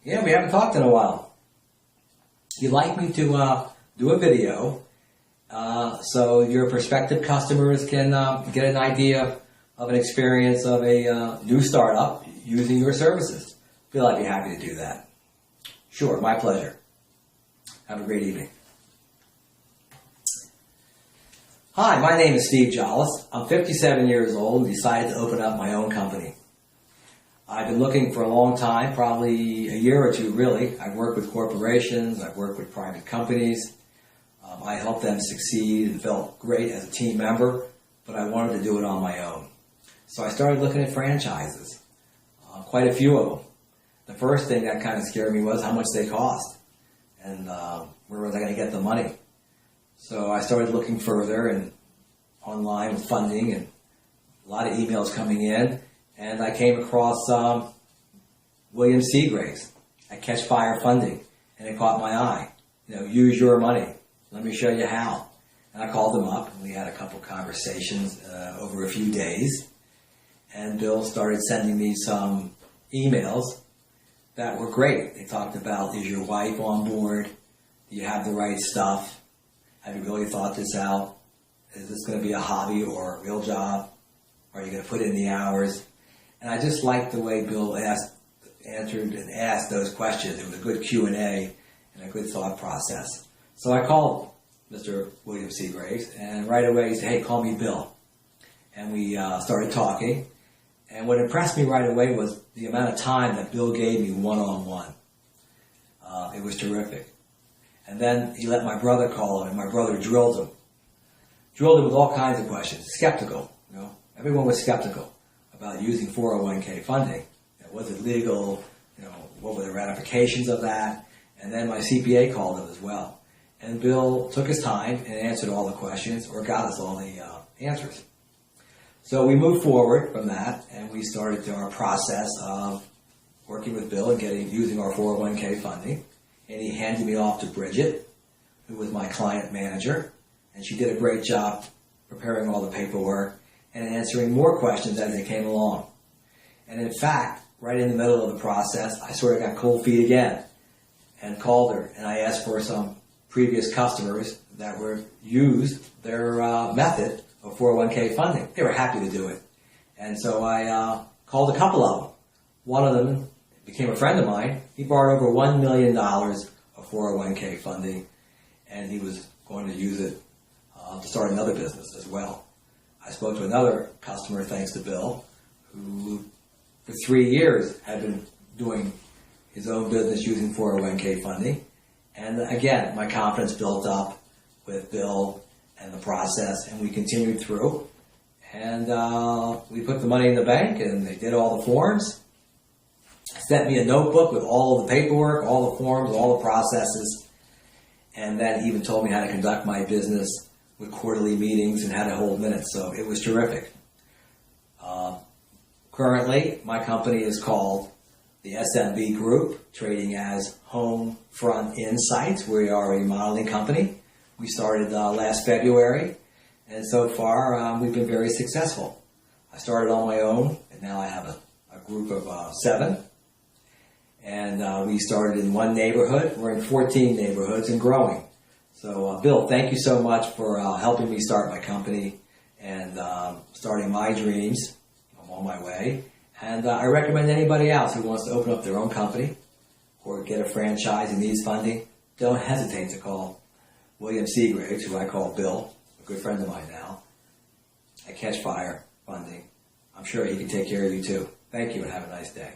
Yeah, we haven't talked in a while. You'd like me to do a video so your prospective customers can get an idea of an experience of a new startup using your services. Bill, I'd be happy to do that. Sure, my pleasure. Have a great evening. Hi, my name is Steve Jolles. I'm 57 years old and decided to open up my own company. I've been looking for a long time, probably a year or two really. I've worked with corporations, I've worked with private companies. I helped them succeed and felt great as a team member, but I wanted to do it on my own. So I started looking at franchises, quite a few of them. The first thing that kind of scared me was how much they cost and where was I going to get the money. So I started looking further and online with funding and a lot of emails coming in. And I came across William Seagraves at Catch Fire Funding, and it caught my eye. Use your money. Let me show you how. And I called him up, and we had a couple conversations over a few days. And Bill started sending me some emails that were great. They talked about, is your wife on board? Do you have the right stuff? Have you really thought this out? Is this going to be a hobby or a real job? Are you going to put in the hours? And I just liked the way Bill answered and asked those questions. It was a good Q&A and a good thought process. So I called Mr. William Seagraves, and right away he said, hey, call me Bill. And we started talking. And what impressed me right away was the amount of time that Bill gave me one-on-one. It was terrific. And then he let my brother call him, and my brother drilled him. Drilled him with all kinds of questions. Skeptical, Everyone was skeptical about using 401k funding. Was it legal? What were the ramifications of that? And then my CPA called him as well. And Bill took his time and answered all the questions, or got us all the answers. So we moved forward from that, and we started our process of working with Bill and using our 401k funding. And he handed me off to Bridget, who was my client manager, and she did a great job preparing all the paperwork and answering more questions as they came along. And in fact, right in the middle of the process, I sort of got cold feet again and called her, and I asked for some previous customers that used their method of 401k funding. They were happy to do it. And so I called a couple of them. One of them became a friend of mine. He borrowed over $1 million of 401k funding, and he was going to use it to start another business as well. I spoke to another customer, thanks to Bill, who for 3 years had been doing his own business using 401k funding. And again, my confidence built up with Bill and the process, and we continued through. And we put the money in the bank, and they did all the forms. Sent me a notebook with all the paperwork, all the forms, all the processes, and then even told me how to conduct my business with quarterly meetings and how to hold minutes. So it was terrific. Currently, my company is called the SMB Group, trading as Home Front Insights. We are a remodeling company. We started last February, and so far we've been very successful. I started on my own, and now I have a group of 7. And we started in 1 neighborhood. We're in 14 neighborhoods and growing. So, Bill, thank you so much for helping me start my company and starting my dreams. I'm on my way. And I recommend anybody else who wants to open up their own company or get a franchise and needs funding, don't hesitate to call William Seagraves, who I call Bill, a good friend of mine now, at Catch Fire Funding. I'm sure he can take care of you too. Thank you and have a nice day.